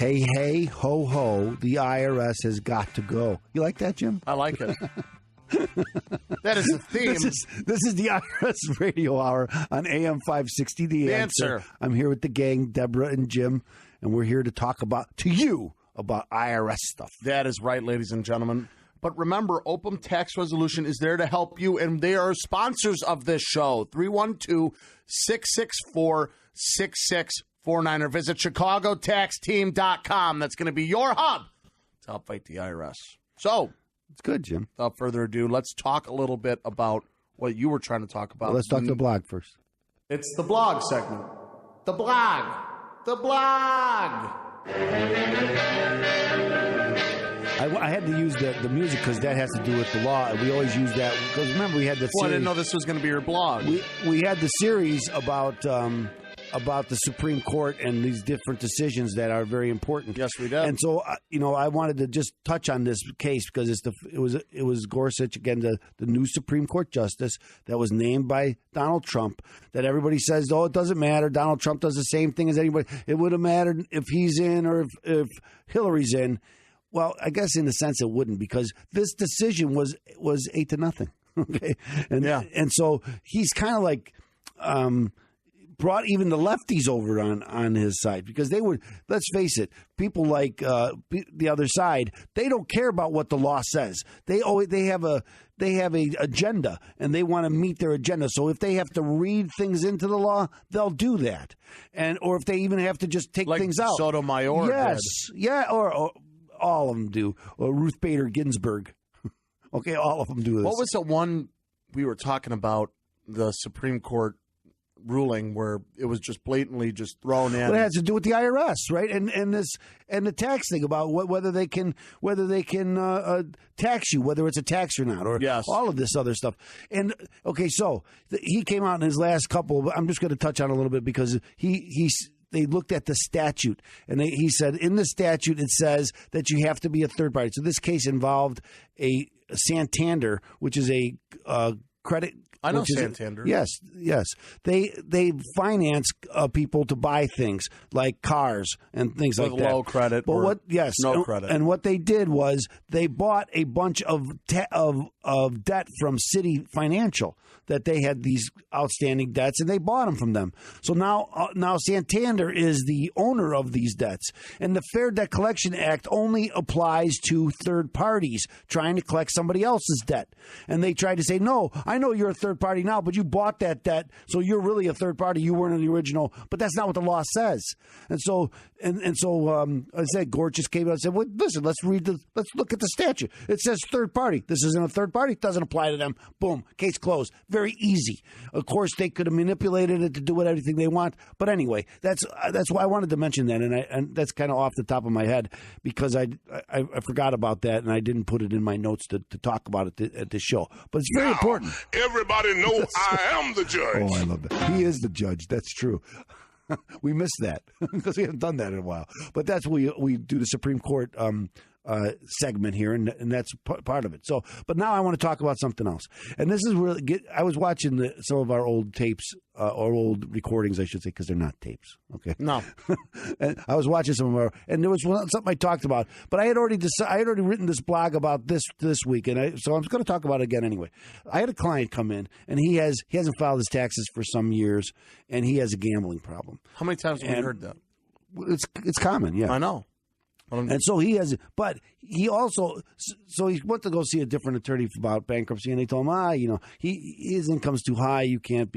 Hey, hey, ho, ho, the IRS has got to go. You like that, Jim? I like it. That is the theme. This is the IRS Radio Hour on AM 560, The Answer. I'm here with the gang, Deborah and Jim, and we're here to talk about IRS stuff. That is right, ladies and gentlemen. But remember, Open Tax Resolution is there to help you, and they are sponsors of this show. 312-664-6649, or visit ChicagoTaxTeam.com. That's going to be your hub to help fight the IRS. So, it's good, Jim. Without further ado, let's talk a little bit about what you were trying to talk about. Well, let's talk to the blog first. It's the blog segment. The blog. The blog. I had to use the music because that has to do with the law. We always use that because remember we had the series. I didn't know this was going to be your blog. We had the series about the Supreme Court and these different decisions that are very important. Yes, we did. And so I wanted to just touch on this case because it was Gorsuch again, the new Supreme Court justice that was named by Donald Trump. That everybody says, oh, it doesn't matter. Donald Trump does the same thing as anybody. It would have mattered if he's in or if Hillary's in. Well, I guess in a sense it wouldn't because this decision was 8-0. Okay, and so he's kind of like brought even the lefties over on his side because they would. Let's face it, people like the other side, they don't care about what the law says. They have a agenda and they want to meet their agenda. So if they have to read things into the law, they'll do that, or if they even have to just take things out. Sotomayor, yes, did. Yeah, or all of them do. Or Ruth Bader Ginsburg. Okay, all of them do this. What was the one we were talking about, the Supreme Court ruling where it was just blatantly just thrown in? Well, it has to do with the IRS, right? And the tax thing about whether they can tax you, whether it's a tax or not, or all of this other stuff. And okay, so he came out in his last couple. I'm just going to touch on a little bit because they looked at the statute, and he said in the statute it says that you have to be a third party. So this case involved a Santander, which is a credit. I know Santander. Yes. They finance people to buy things like cars and things like that. With low credit no credit. And what they did was they bought a bunch of debt from City Financial that they had these outstanding debts, and they bought them from them. So now Santander is the owner of these debts. And the Fair Debt Collection Act only applies to third parties trying to collect somebody else's debt. And they tried to say, no, I know you're a third party now, but you bought that debt, so you're really a third party. You weren't in the original, but that's not what the law says. And so I said, Gorsuch came out and said, well, listen, let's look at the statute. It says third party. This isn't a third party. It doesn't apply to them. Boom, case closed. Very easy. Of course, they could have manipulated it to do anything they want. But anyway, that's why I wanted to mention that, and that's kind of off the top of my head because I forgot about that and I didn't put it in my notes to talk about it at the show. But it's very important. Everybody know I am the judge. Oh, I love that. He is the judge. That's true. We missed that because we haven't done that in a while. But that's what we do the Supreme Court segment here, and that's part of it. So, but now I want to talk about something else. And this is really I was watching some of our old tapes, or old recordings, I should say, because they're not tapes. Okay. No. And I was watching some of our, and there was something I talked about, but I had already written this blog about this week, and so I'm going to talk about it again anyway. I had a client come in, and he hasn't filed his taxes for some years, and he has a gambling problem. How many times have we heard that? It's common, yeah. I know. And so he has, but he also, so he went to go see a different attorney about bankruptcy, and they told him, his income's too high, you can't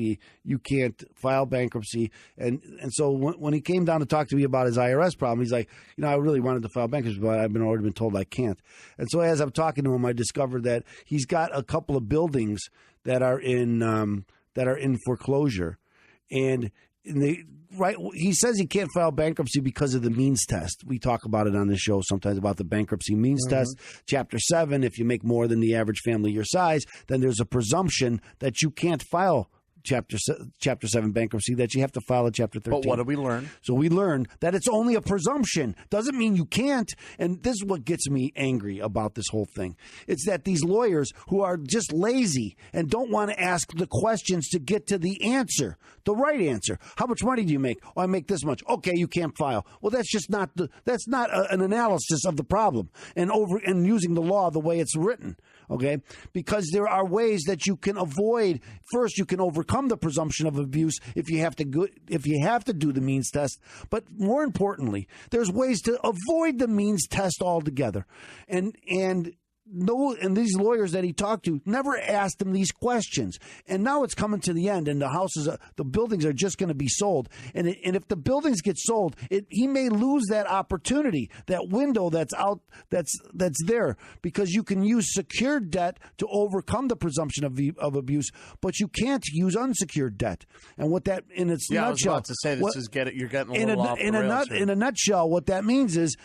file bankruptcy, and so when he came down to talk to me about his IRS problem, he's like, I really wanted to file bankruptcy, but I've already been told I can't. And so as I'm talking to him, I discovered that he's got a couple of buildings that are in foreclosure, and he says he can't file bankruptcy because of the means test. We talk about it on this show sometimes about the bankruptcy means test. Chapter 7, if you make more than the average family your size, then there's a presumption that you can't file Chapter 7 bankruptcy that you have to file a Chapter 13. But what did we learn? So we learned that it's only a presumption. Doesn't mean you can't. And this is what gets me angry about this whole thing. It's that these lawyers who are just lazy and don't want to ask the questions to get to the answer, the right answer. How much money do you make? Oh, I make this much. Okay, you can't file. Well, that's just not an analysis of the problem and using the law the way it's written. Okay, because there are ways that you can avoid. First, you can overcome the presumption of abuse if you have to do the means test. But more importantly, there's ways to avoid the means test altogether. And these lawyers that he talked to never asked him these questions. And now it's coming to the end, and the buildings are just going to be sold. And if the buildings get sold, he may lose that opportunity, that window that's there, because you can use secured debt to overcome the presumption of abuse, but you can't use unsecured debt. And what that in its nutshell, I was about to say you're getting a little off the rails here. In a nutshell, what that means is,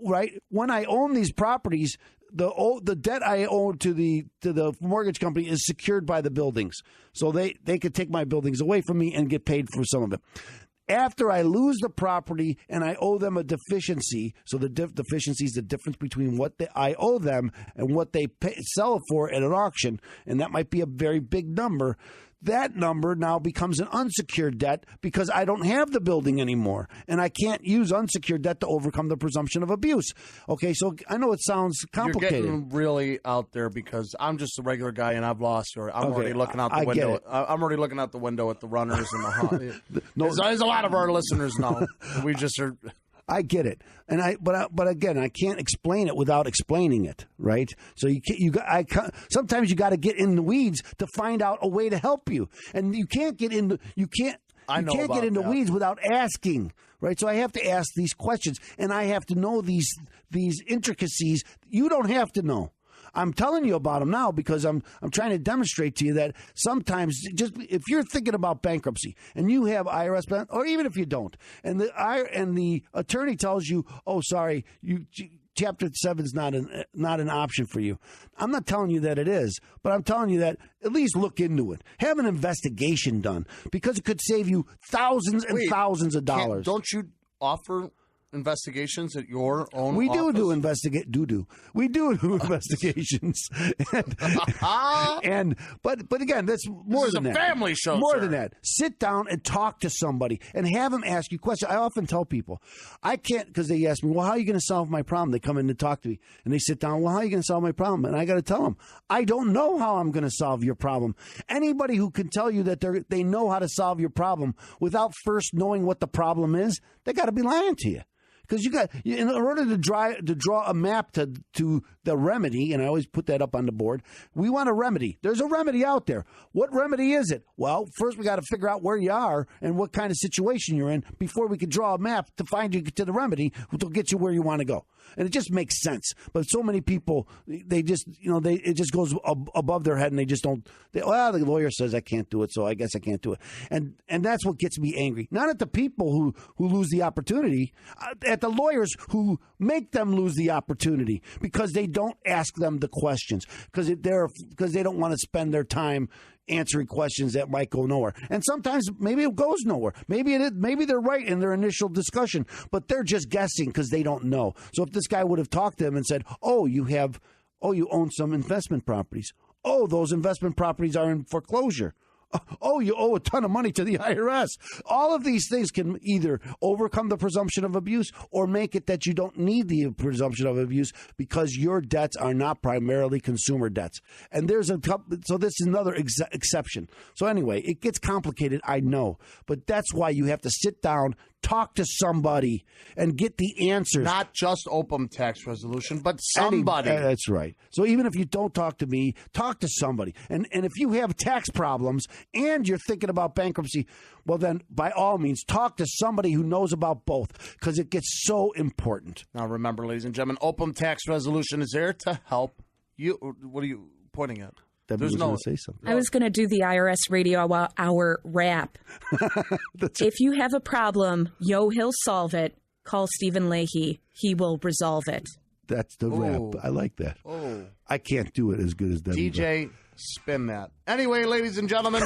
right, when I own these properties, the debt I owe to the mortgage company is secured by the buildings. So they could take my buildings away from me and get paid for some of it. After I lose the property and I owe them a deficiency, so the deficiency is the difference between what I owe them and what they sell it for at an auction, and that might be a very big number. That number now becomes an unsecured debt because I don't have the building anymore, and I can't use unsecured debt to overcome the presumption of abuse. Okay, so I know it sounds complicated. You're getting really out there because I'm just a regular guy and I've lost. Or I'm already looking out the window. I'm already looking out the window at the runners and the there's a lot of our listeners know. We just are. I get it, but again, I can't explain it without explaining it, right? So sometimes you got to get in the weeds to find out a way to help you, and you can't get into weeds without asking, right? So I have to ask these questions, and I have to know these intricacies. You don't have to know. I'm telling you about them now because I'm trying to demonstrate to you that sometimes, just if you're thinking about bankruptcy and you have IRS, or even if you don't, and the attorney tells you, oh, sorry, Chapter 7 is not an option for you. I'm not telling you that it is, but I'm telling you that at least look into it. Have an investigation done because it could save you thousands and thousands of dollars. Don't you offer investigations at your own We office? We do investigations. But again, that's more than that. This is a family show, More than that. Sit down and talk to somebody and have them ask you questions. I often tell people, I can't, because they ask me, well, how are you going to solve my problem? They come in to talk to me and they sit down, well, how are you going to solve my problem? And I got to tell them, I don't know how I'm going to solve your problem. Anybody who can tell you that they know how to solve your problem without first knowing what the problem is, they got to be lying to you. Because in order to draw a map to the remedy, and I always put that up on the board, we want a remedy. There's a remedy out there. What remedy is it? Well, first we got to figure out where you are and what kind of situation you're in before we can draw a map to find you to the remedy to get you where you want to go. And it just makes sense. But so many people, it just goes above their head, and they just don't. The lawyer says I can't do it, so I guess I can't do it. And that's what gets me angry. Not at the people who lose the opportunity, at the lawyers who make them lose the opportunity because they don't ask them the questions because they don't want to spend their time answering questions that might go nowhere. And sometimes maybe it goes nowhere. Maybe they're right in their initial discussion, but they're just guessing because they don't know. So if this guy would have talked to them and said, you own some investment properties. Oh, those investment properties are in foreclosure. Oh, you owe a ton of money to the IRS. All of these things can either overcome the presumption of abuse or make it that you don't need the presumption of abuse because your debts are not primarily consumer debts. And so this is another exception. So anyway, it gets complicated, I know, but that's why you have to sit down, talk to somebody, and get the answers. Not just open tax resolution, but somebody. That's right. So even if you don't talk to me, talk to somebody. And if you have tax problems and you're thinking about bankruptcy, well, then by all means, talk to somebody who knows about both because it gets so important. Now, remember, ladies and gentlemen, open tax resolution is there to help you. What are you pointing at? There's no say something. I was going to do the IRS radio hour rap. If you have a problem, he'll solve it. Call Stephen Leahy. He will resolve it. That's the rap. I like that. Oh. I can't do it as good as Debbie. DJ Spin that. Anyway, ladies and gentlemen,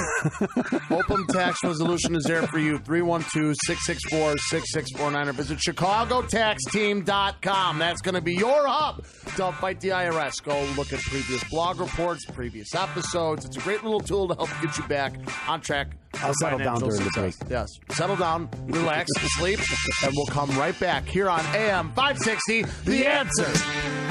Open Tax Resolution is there for you. 312-664-6649 or visit ChicagoTaxTeam.com. That's going to be your hub to fight the IRS. Go look at previous blog reports, previous episodes. It's a great little tool to help get you back on track. I'll settle down during the break. Yes. Settle down, relax, sleep, and we'll come right back here on AM 560, The Answer.